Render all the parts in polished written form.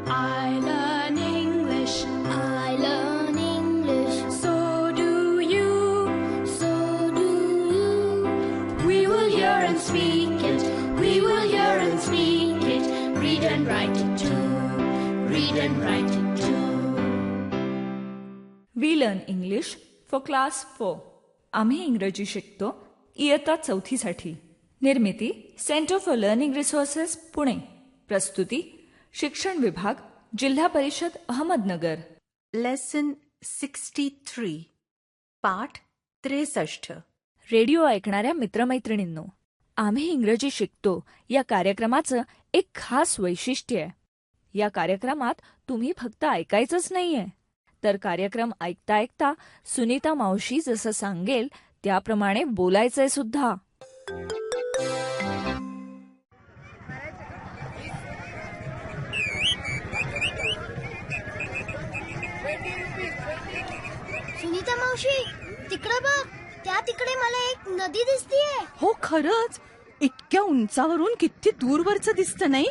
I learn English. I learn English. So do you. So do you. We will hear and speak it. We will hear and speak it. Read and write it too. Read and write it too. We learn English for class 4. आम्ही इंग्रजी शिकतो इयत्ता 4साठी. निर्मिती centre for learning resources Pune. प्रस्तुती शिक्षण विभाग जिल्हा परिषद अहमदनगर. लेसन 63 पाठ 63. रेडिओ ऐकणाऱ्या मित्रमैत्रिणींनो, आम्ही इंग्रजी शिकतो या कार्यक्रमाचं एक खास वैशिष्ट्य आहे. या कार्यक्रमात तुम्ही फक्त ऐकायचंच नाहीये, तर कार्यक्रम ऐकता ऐकता सुनीता मावशी जसं सांगेल त्याप्रमाणे बोलायचंय सुद्धा. सुनीता मावशी, तिकडे बघ. त्या तिकडे मला एक नदी दिसतीये. हो, खरंच इतक्या उंचावरून किती दूरवरचं दिसतं नाही?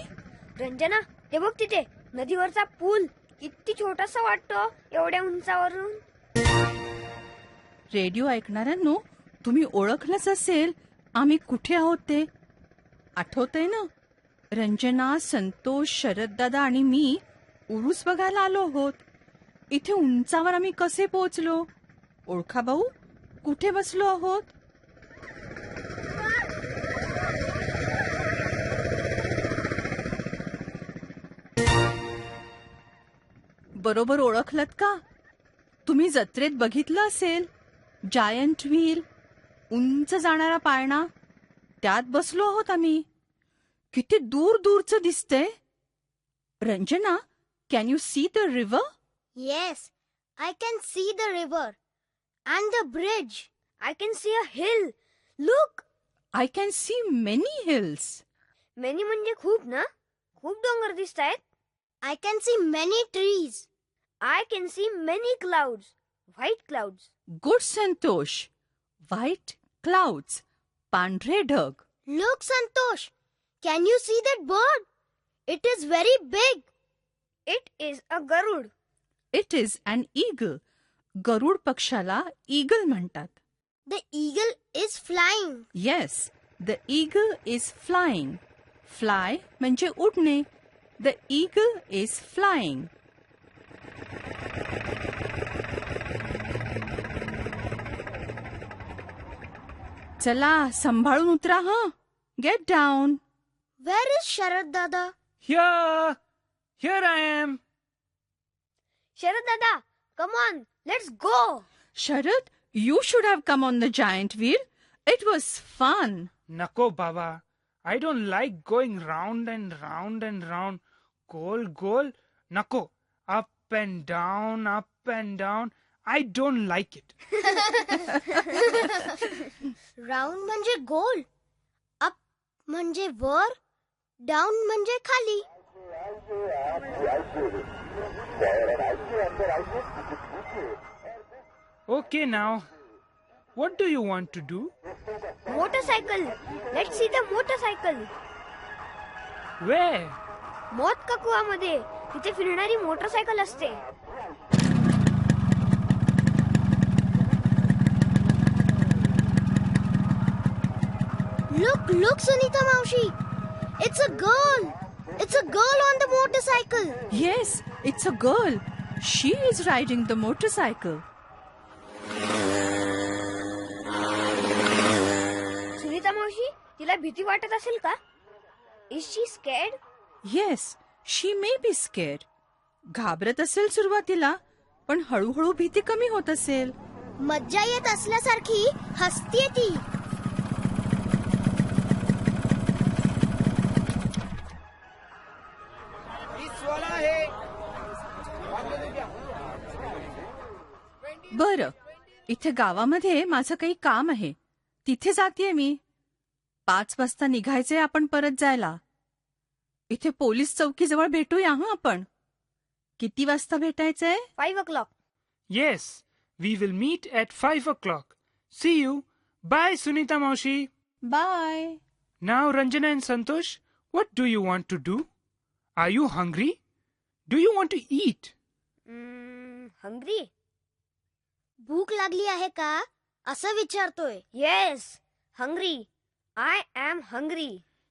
रंजना, ते बघ तिथे नदीवरचा पूल किती छोटासा वाटतो एवढ्या उंचावरून. रेडिओ ऐकणाऱ्यांनो, तुम्ही ओळखलंच असेल आम्ही कुठे आहोत ते. आठवतंय ना? रंजना, संतोष, शरददादा आणि मी उरूस बघायला आलो आहोत. इथे उंचावर आम्ही कसे पोहोचलो? ओळखा भाऊ, कुठे बसलो आहोत? बरोबर ओळखलत का? तुम्ही जत्रेत बघितलं असेल जायंट व्हील, उंच जाणारा पाळणा, त्यात बसलो आहोत आम्ही. किती दूर दूरचं दिसतंय. Ranjana, can you see the river? Yes, I can see the river and the bridge. I can see a hill. Look. I can see many hills. Many म्हणजे खूप ना? खूप डोंगर दिसतायत. I can see many trees. I can see many clouds. White clouds. Good Santosh. White clouds, पांढरे ढग. Look, Santosh. Can you see that bird? It is very big. It is a garud. It is an eagle. गरुड पक्षाला eagle म्हणतात. The eagle is flying. Yes, the eagle is flying. Fly म्हणजे उडणे. The eagle is flying. चला, सांभाळून उतरा हं. Get down. Where is Sharad Dada? Here I am. Sharad Dada, come on, let's go. Sharad, you should have come on the giant wheel. It was fun. Nako, Baba. I don't like going round and round and round. Goal. Nako. Up and down, up and down. I don't like it. Round म्हणजे गोल, up म्हणजे वर, down म्हणजे खाली. Okay, now. What do you want to do? Motorcycle. Let's see the motorcycle. Where? मौत का कुआमध्ये तिथे फिरणारी motorcycle असते. Look, Sunita Maushi. It's a girl. It's a girl on the motorcycle. Yes, it's a girl. She is riding the motorcycle. Sunita मावशी, तिला भीती वाटत असेल का? Is she scared? Yes, she may be scared. घाबरत असेल सुरुवातीला, पण हळूहळू भीती कमी होत असेल. मज्जा येत असल्यासारखी हसतीये ती. बरं, इथे गावामध्ये माझं काही काम आहे. तिथे जातीये मी. 5 वाजता निघायचंय आपण परत जायला. इथे पोलीस चौकीजवळ भेटूया हं आपण. किती वाजता भेटायचंय? 5 o'clock. Yes, we will meet at 5 o'clock. See you. Bye, Sunita Maushi. Bye. Now, Ranjana and Santosh, what do you want to do? Are you hungry? Do you want to eat? Hungry. भूक लागली आहे का असं विचारतोय. Yes, hungry. I am hungry.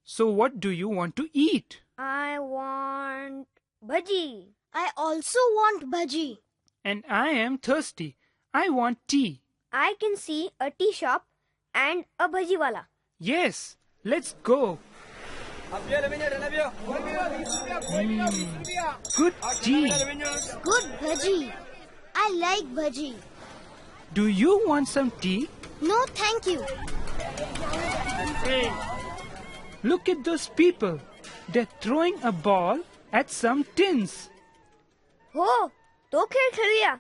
So what do you want to eat? I want bhaji. I also want bhaji. And I am thirsty. I want tea. I can see a tea shop and a bhajiwala. Yes, let's go. Good tea. Good bhaji. I like bhaji. Do you want some tea? No, thank you. Hey, look at those people. They're throwing a ball at some tins. हो, तो खेळ खेळूया.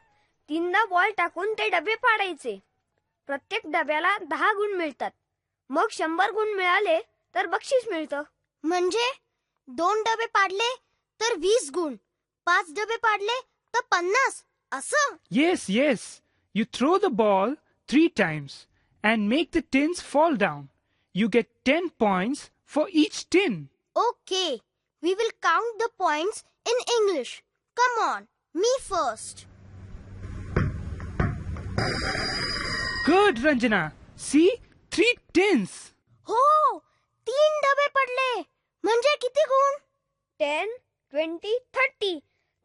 3दा ball टाकून ते डबे पाडायचे. प्रत्येक डब्याला 10 गुण मिळतात. मग 100 गुण मिळाले तर बक्षीस मिळतं. म्हणजे 2 डबे पाडले तर 20 गुण, 5 डबे पाडले तर 50 असं. Yes, yes. You throw the ball 3 times and make the tins fall down. You get 10 points for each tin. Okay, we will count the points in English. Come on, me first. Good, Ranjana. See? 3 tins. हो, 3 डबे पडले. म्हणजे किती गुण? 10, 20, 30.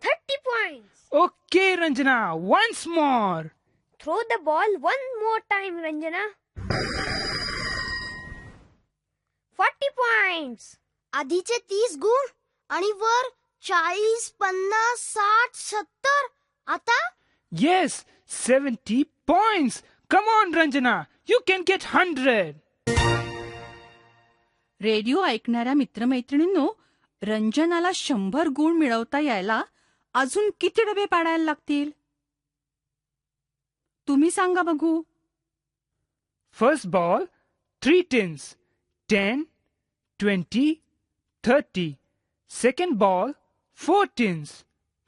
30 points. Okay, Ranjana. Once more. Throw the ball one more time, Ranjana. 40 points. आधीचे 30 गुण आणि वर 40, 50, 60, 70. आता Yes, 70 points. Come on, Ranjana. You can get 100. Radio ऐकणाऱ्या मित्रमैत्रिणींनो, रंजनाला 100 गुण मिळवता यायला अजून किती डबे पाडायला लागतील? तुम्ही सांगा बघू. First ball, 3 tins. 10, 20, 30. Second ball, 4 tins.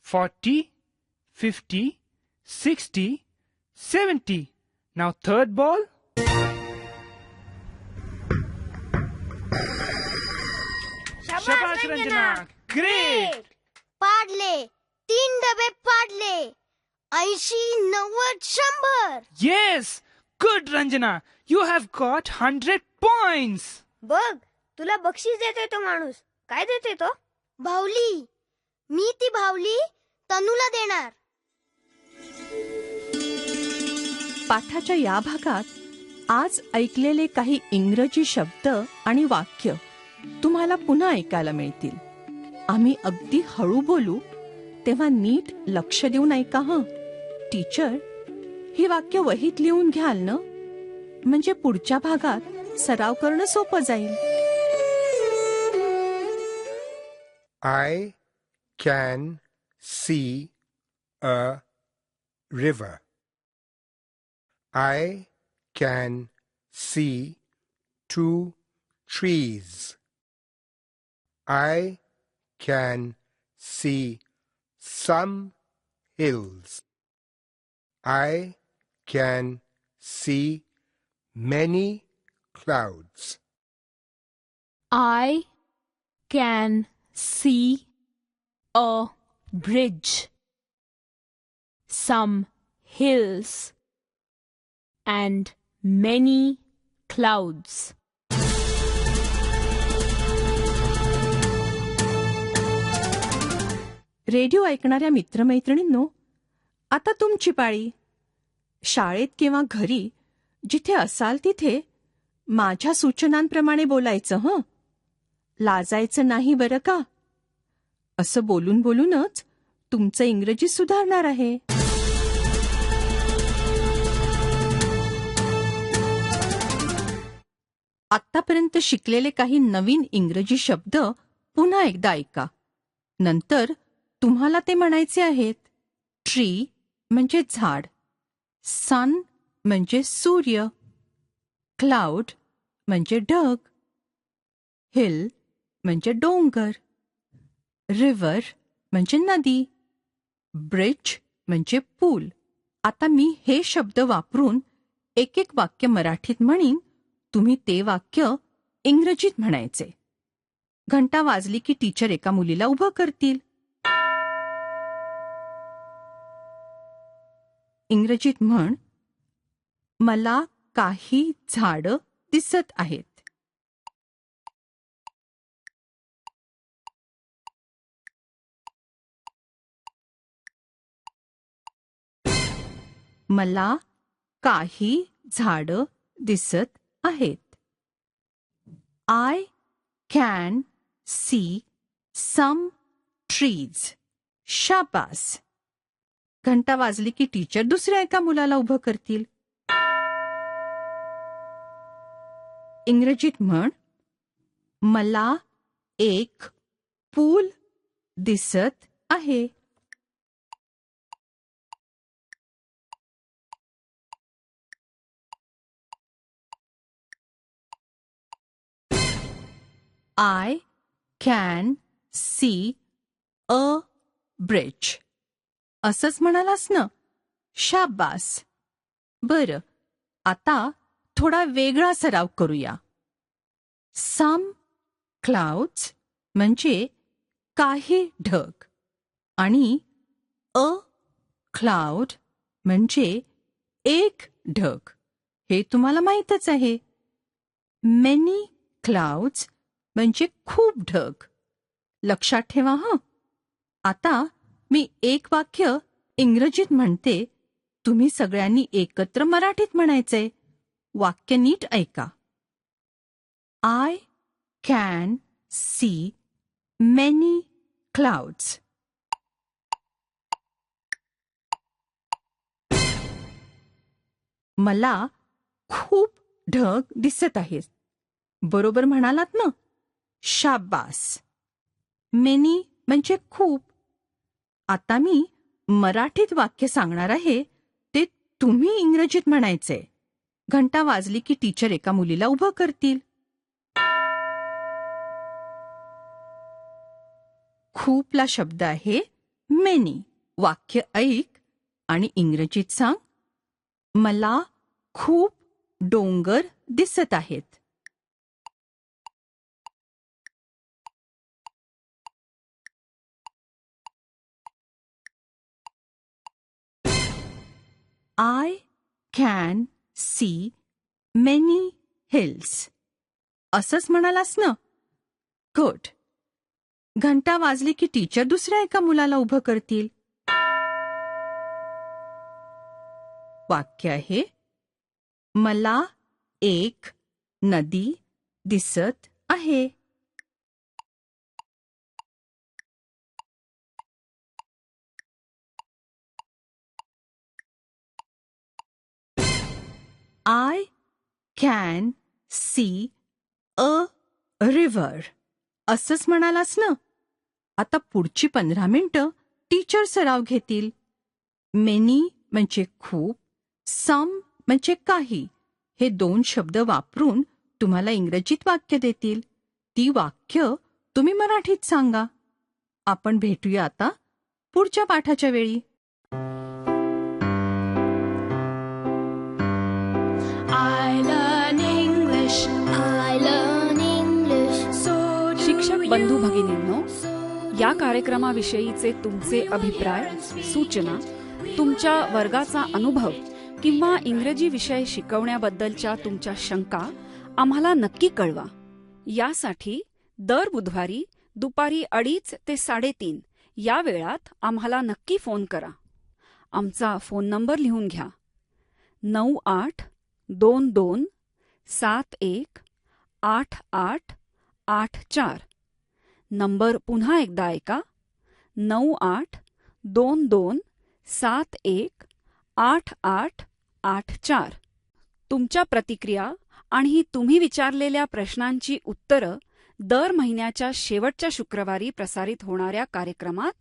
40, 50, 60, 70. Now third ball. Shabash, Ranjana. Great. पाडले. 3 डबे पाडले. 80, 90, 100. Yes. Good, Ranjana. You have got 100 points. बघ, तुला बक्षीस देतोय तो माणूस. काय देतोय तो? भावली. मी ती भावली तनूला देणार. पाठाच्या या भागात आज ऐकलेले काही इंग्रजी शब्द आणि वाक्य तुम्हाला पुन्हा ऐकायला मिळतील. आम्ही अगदी हळू बोलू, तेव्हा नीट लक्ष देऊन ऐका हं. टीचर, ही वाक्य वहीत लिहून घ्याल ना? म्हणजे पुढच्या भागात सराव करणं सोपं जाईल. I can see a river. I can see 2 trees. I can see some hills. I can see many clouds. I can see a bridge, some hills, and many clouds. Radio ऐकणाऱ्या मित्रमैत्रिणींनो, आता तुमची पाळी. शाळेत किंवा घरी जिथे असाल तिथे माझ्या सूचनांप्रमाणे बोलायचं हं. लाजायचं नाही बरं का. असं बोलून बोलूनच तुमचं इंग्रजी सुधारणार आहे. आत्तापर्यंत शिकलेले काही नवीन इंग्रजी शब्द पुन्हा एकदा ऐका. नंतर तुम्हाला ते म्हणायचे आहेत. ट्री म्हणजे झाड, सन म्हणजे सूर्य, क्लाउड म्हणजे ढग, हिल म्हणजे डोंगर, रिव्हर म्हणजे नदी, ब्रिज म्हणजे पूल. आता मी हे शब्द वापरून एक एक वाक्य मराठीत म्हणीन, तुम्ही ते वाक्य इंग्रजीत म्हणायचे. घंटा वाजली की टीचर एका मुलीला उभं करतील. इंग्रजीत म्हण, मला काही झाडं दिसत आहेत. मला काही झाडं दिसत आहेत. I can see some trees. शाबास. घंटा वाजली की टीचर दुसऱ्या एका मुलाला उभं करतील. इंग्रजीत म्हण, मला एक पूल दिसत आहे. I can see a bridge. असंच म्हणालास ना? शाबास. बरं, आता थोडा वेगळा सराव करूया. Some clouds म्हणजे काही ढग आणि a cloud म्हणजे एक ढग. हे तुम्हाला माहीतच आहे. Many clouds म्हणजे खूप ढग. लक्षात ठेवा हं. आता मी एक वाक्य इंग्रजीत म्हणते, तुम्ही सगळ्यांनी एकत्र मराठीत म्हणायचंय. वाक्य नीट ऐका. I can see many clouds. मला खूप ढग दिसत आहेत. बरोबर म्हणालात ना? शाबास. मेनी म्हणजे खूप. आता मी मराठीत वाक्य सांगणार आहे, ते तुम्ही इंग्रजीत म्हणायचंय. घंटा वाजली की टीचर एका मुलीला उभं करतील. खूपला शब्द आहे मेनी. वाक्य ऐक आणि इंग्रजीत सांग. मला खूप डोंगर दिसत आहेत. I can see many hills. असंच म्हणालास ना? गुड. घंटा वाजली की टीचर दुसऱ्या एका मुलाला उभं करतील. वाक्य आहे, मला एक नदी दिसत आहे. I can see a river. असंच म्हणालास ना? आता पुढची 15 मिनिटं टीचर सराव घेतील. मेनी म्हणजे खूप, सम म्हणजे काही. हे 2 शब्द वापरून तुम्हाला इंग्रजीत वाक्य देतील. ती वाक्य तुम्ही मराठीत सांगा. आपण भेटूया आता पुढच्या पाठाच्या वेळी. I learn English. I learn English. So do शिक्षक बंधू you. भगिनींनो, या कार्यक्रमाविषयीचे तुमचे अभिप्राय, सूचना, तुमच्या वर्गाचा अनुभव किंवा इंग्रजी विषय शिकवण्याबद्दलच्या तुमच्या शंका आम्हाला नक्की कळवा. यासाठी दर बुधवारी दुपारी 2:30 ते 3:30 या वेळात आम्हाला नक्की फोन करा. आमचा फोन नंबर लिहून घ्या. 9822718884. नंबर पुन्हा एकदा ऐका. 9822718884. तुमच्या प्रतिक्रिया आणि तुम्ही विचारलेल्या प्रश्नांची उत्तरं दर महिन्याच्या शेवटच्या शुक्रवारी प्रसारित होणाऱ्या कार्यक्रमात